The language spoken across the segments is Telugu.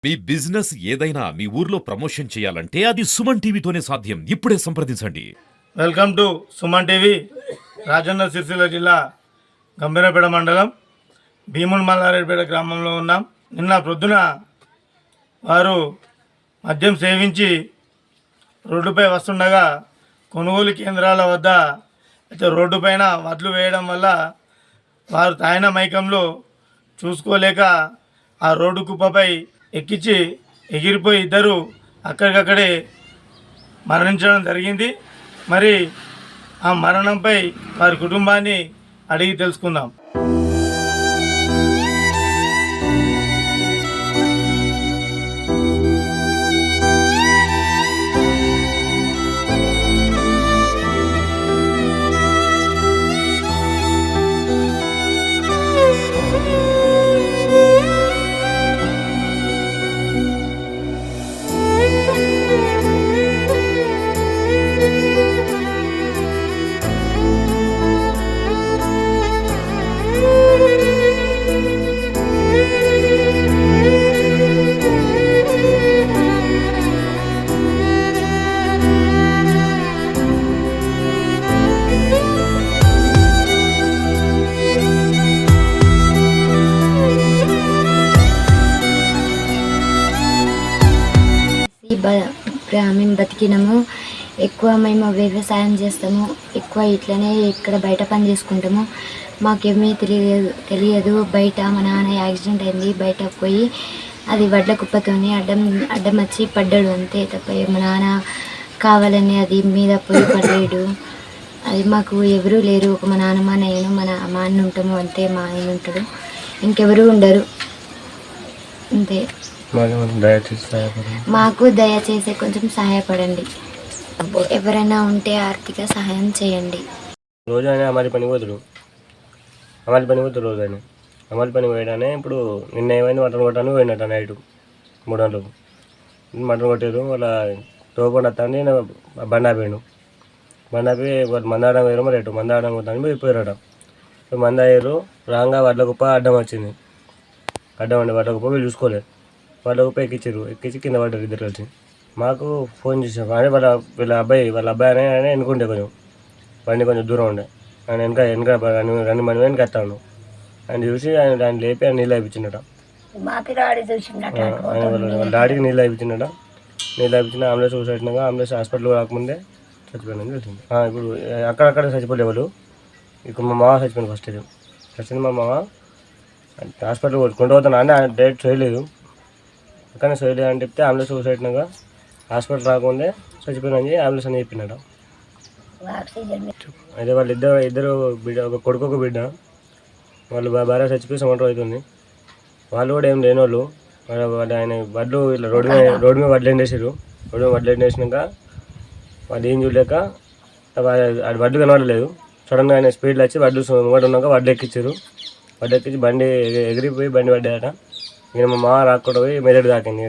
మీ బిజినెస్ ఏదైనా మీ ఊర్లో ప్రమోషన్ చేయాలంటే అది సుమన్ టీవీతోనే సాధ్యం. ఇప్పుడే సంప్రదించండి. Welcome to Suman TV. Rajanna Sircilla జిల్లా గంభీరపేట మండలం భీముల్ మల్లారెడ్డిపేట గ్రామంలో ఉన్నాం. నిన్న ప్రొద్దున వారు మద్యం సేవించి రోడ్డుపై వస్తుండగా కొనుగోలు కేంద్రాల వద్ద అయితే రోడ్డుపైన వడ్లు వేయడం వల్ల వారు తాగిన మైకంలో చూసుకోలేక ఆ రోడ్డు కుప్పపై ఎక్కించి ఎగిరిపోయి ఇద్దరు అక్కడికక్కడే మరణించడం జరిగింది. మరి ఆ మరణంపై వారి కుటుంబాన్ని అడిగి తెలుసుకుందాం. మేము బతికినాము. ఎక్కువ మేము వ్యవసాయం చేస్తాము. ఎక్కువ ఇట్లనే ఇక్కడ బయట పని చేసుకుంటాము. మాకేమీ తెలియదు. బయట మా నాన్న యాక్సిడెంట్ అయింది. బయట పోయి అది వడ్ల కుప్పతోని అడ్డం వచ్చి పడ్డాడు, అంతే తప్ప మా నాన్న కావాలని అది మీద పోయి పడలేడు. అది మాకు ఎవరూ లేరు. ఒక మా నాన్నమ్మ, నేను, మా అన్న ఉంటాము, అంతే. మా ఆయన ఉంటాడు, ఇంకెవరూ ఉండరు, అంతే. మాకు దయచేసి కొంచెం సహాయపడండి. ఎవరైనా ఉంటే ఆర్థిక సహాయం చేయండి. రోజు ఆయన అమలు పని పోతుడు రోజు ఆయన అమలు పని పోయడానే. ఇప్పుడు నిన్న ఏమైంది, మటన్ కొట్టాను పోయినట్టు నైట్ 3 గంటలకు మటన్ కొట్టారు. వాళ్ళ తోపండి వస్తాను బండి ఆపాడు. బండి ఆపి మందాడం వేరు, మరి ఎటు మందాడం కొట్టాను పోయారట. మంది అయ్యారు. రాగా వడ్ల కుప్ప అడ్డం వచ్చింది. అడ్డం అండి వడ్ల కుప్ప వీళ్ళు చూసుకోలేదు. వాళ్ళ కుప్ప ఎక్కించి కింద పడ్డారు ఇద్దరు కలిసి. మాకు ఫోన్ చేసాం. కానీ వాళ్ళ అబ్బాయి ఆయన ఎన్నుకుంటే కొంచెం బండి కొంచెం దూరం ఉండే. ఆయన వెనక 2 మంది వెనక వస్తాను. ఆయన చూసి ఆయన దాన్ని లేపి ఆయన నీళ్ళు అయిపించిండట. వాళ్ళ డాడీకి నీళ్ళు అయిపించిండట. నీళ్ళు అయిపించిన అంబులెన్స్ చూసినాక అంబులెన్స్ హాస్పిటల్ రాకముందే చచ్చిపోయిందని తెలిసింది. ఇప్పుడు అక్కడక్కడ చచ్చిపోలే వాళ్ళు. ఇప్పుడు మా మామ చచ్చిపోయింది. ఫస్ట్ మా మామ హాస్పిటల్ కొండ పోతాను అని ఆయన డైరెక్ట్ చేయలేదు. కానీ చేయలేదు అని చెప్తే అంబులెన్స్ చూసినాక హాస్పిటల్ రాకముందే చచ్చిపోయిందని అంబులెన్స్ అని చెప్పినాడు. అయితే వాళ్ళు ఇద్దరు బిడ్డ, ఒక కొడుకు ఒక బిడ్డ. వాళ్ళు భార్య చచ్చిపోయి సంవత్సరం అవుతుంది. వాళ్ళు కూడా ఏం లేని వాళ్ళు. ఆయన వడ్లు ఇట్లా రోడ్డు మీద వడ్లు ఎండేసారు. రోడ్డు మీద వడ్లు ఎండేసినాక వాళ్ళు ఏం చూడలేక అది వడ్లు కనబడలేదు. సడన్గా ఆయన స్పీడ్లో వచ్చి వడ్లు ముంగట ఉన్నాక వడ్లు ఎక్కించారు. వడ్లు ఎక్కించి బండి ఎగిరిపోయి బండి పడ్డాయట. ఈయన మా మామ రాకుండా పోయి మెదడు తాకింది.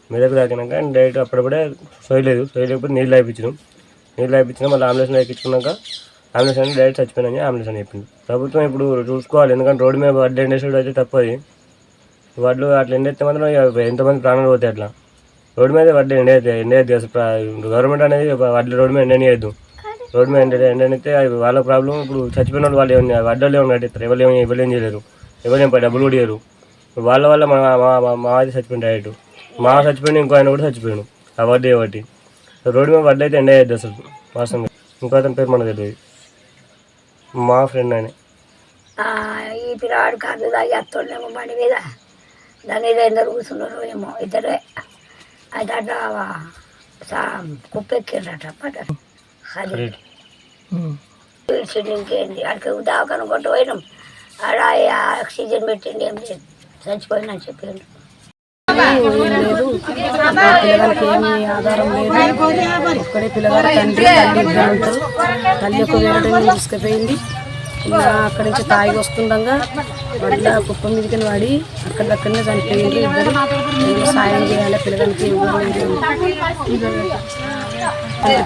మెదడు తాకినాక ఆయన డైరెక్ట్ అప్పుడప్పుడే సోయలేకపోతే నీళ్ళు అయిపించడం. మళ్ళీ అంబులెన్స్ ఎక్కించుకున్నాక అంబులెన్స్ అని డైరెక్ట్ చచ్చిపోయినా అంబులెన్స్ అని చెప్పింది. ప్రభుత్వం ఇప్పుడు చూసుకోవాలి, ఎందుకంటే రోడ్డు మీద వడ్లు ఎండేసాడు అయితే తప్పది. వడ్లు అట్లా ఎండేస్తే మాత్రం ఎంతమంది ప్రాణాలు పోతాయి. అట్లా రోడ్డు మీద వడ్లు ఎండేది అసలు గవర్నమెంట్ అనేది వడ్లు రోడ్డు మీద ఎండనియద్దు. రోడ్డు మీద ఎండనిస్తే వాళ్ళ ప్రాబ్లం. ఇప్పుడు చచ్చిపోయిన వాళ్ళు ఏమన్నా వడ్డలు ఏమన్నా కట్టిస్తారు. ఎవరు ఏం చేయలేరు, ఎవరేం డబ్బులు కూడా ఇయ్యరు. వాళ్ళ వల్ల మా అది చచ్చిపోయింది. డైరెక్ట్ మా చచ్చిపోయిన ఇంకో ఆయన కూడా చచ్చిపోయాడు ఆ వడ్డీ ఒకటి. రోడ్డు మీద వడ్డీ అయితే ఎండ అయ్యద్దు అసలు వాస్తవంగా. ఇంకో అతని పేరు మనకు తెలియదు, మా ఫ్రెండ్ ఆయన. ఈ పిల్లవాడు కాదు తాగి వస్తుండేమో బండి మీద. దాని మీద ఎందరు కూర్చున్నారు ఏమో ఇద్దరే. అయితే అట్లా కుప్పెక్కిండ్రట పడ్డారు. అది ఇంకేంటి అక్కడికి దావకాను కొట్టు పోయినాం. ఆడ ఆక్సిజన్ పెట్టిండి, ఏం లేదు, చచ్చిపోయిందని చెప్పిండు. పిల్లగానికి ఏమి ఆధారం లేదు. ఒక్కడే పిల్లగారు, తల్లి ఇద్దరు. తల్లి ఒక వేరే తీసుకుపోయింది. అక్కడి నుంచి తాగి వస్తుండగా వడ్ల కుప్ప మీదకి పడి అక్కడక్కడనే చనిపోయింది ఇద్దరు. సాయం చేయాలి పిల్లగానికి,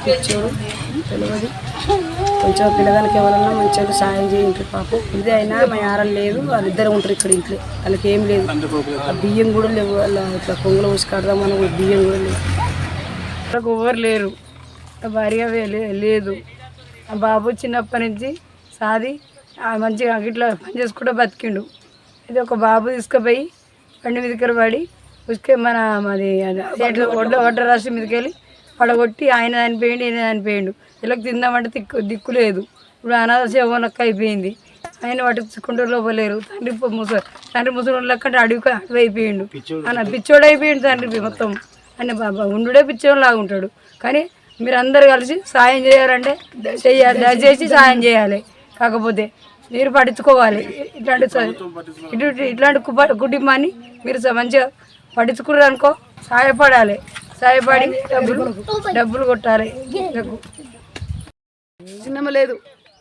పిచ్చోడు తెలియదు. కొంచెం పిల్లగానికి ఎవరన్నా మంచిగా సాయం చేయండి పాపం. ఇది అయినా మా యారం లేదు, వాళ్ళిద్దరు ఉంటారు ఇక్కడ ఇంట్లో, వాళ్ళకి ఏం లేదు. ఆ బియ్యం కూడా లేవు, వాళ్ళ ఇట్లా కొంగులో పోసి కడదామని బియ్యం కూడా లేవు. వాళ్ళకి ఎవరు లేరు, భార్య లేదు. ఆ బాబు చిన్నప్పటి నుంచి సాది మంచిగా ఇట్లా పని చేసుకుంటూ బతికిండు. ఇది ఒక బాబు తీసుకుపోయి బండి మీదకి పడి ఉసుకే మాది ఒడ్డ రాష్ట్రం మీదకి వెళ్ళి పడగొట్టి ఆయన చనిపోయిండు, ఈయన చనిపోయిండు. వీళ్ళకి తిందామంటే దిక్కు లేదు. ఇప్పుడు అనాథ సేవనక్క అయిపోయింది. ఆయన పట్టించుకుంటూ లోపలేరు. తండ్రి ముసలి లెక్కంటే అడవి అయిపోయిండు. అన్న పిచ్చోడు అయిపోయిండు తండ్రి మొత్తం. ఆయన ఉండుడే పిచ్చోడు లాగా ఉంటాడు. కానీ మీరు అందరు కలిసి సాయం చేయాలంటే చెయ్యాలి, దయచేసి సాయం చేయాలి. కాకపోతే మీరు పట్టించుకోవాలి. ఇట్లాంటి కుటుంబాన్ని మీరు మంచిగా పట్టించుకున్నారు అనుకో, సహాయపడాలి. సహాయపడి డబ్బులు కొట్టాలి. చిన్నమ్మ లేదు,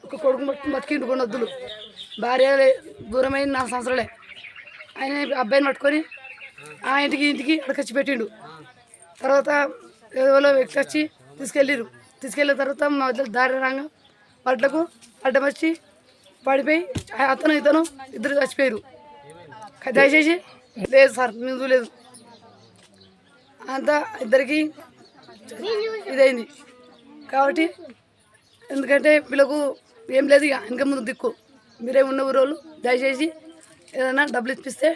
ఒక కొడుకు బతికిండు కొనొద్దులు. భార్య దూరమైన 4 సంవత్సరాలే. ఆయన అబ్బాయిని పట్టుకొని ఆ ఇంటికి అడకొచ్చి పెట్టిండు. తర్వాత ఎవరో వ్యక్తి వచ్చి తీసుకెళ్ళిన తర్వాత మా దారి రంగ వాళ్ళకు అడ్డం వచ్చి పడిపోయి అతను ఇతను ఇద్దరు చచ్చిపోయారు. దయచేసి లేదు సార్, మేము లేదు అంతా ఇద్దరికి ఇదైంది కాబట్టి. ఎందుకంటే వీళ్ళకు ఏం లేదు, ఇక ఇంకా ముందు దిక్కు మీరే ఉన్న ఊరోళ్ళు దయచేసి ఏదైనా డబ్బులు ఇప్పిస్తే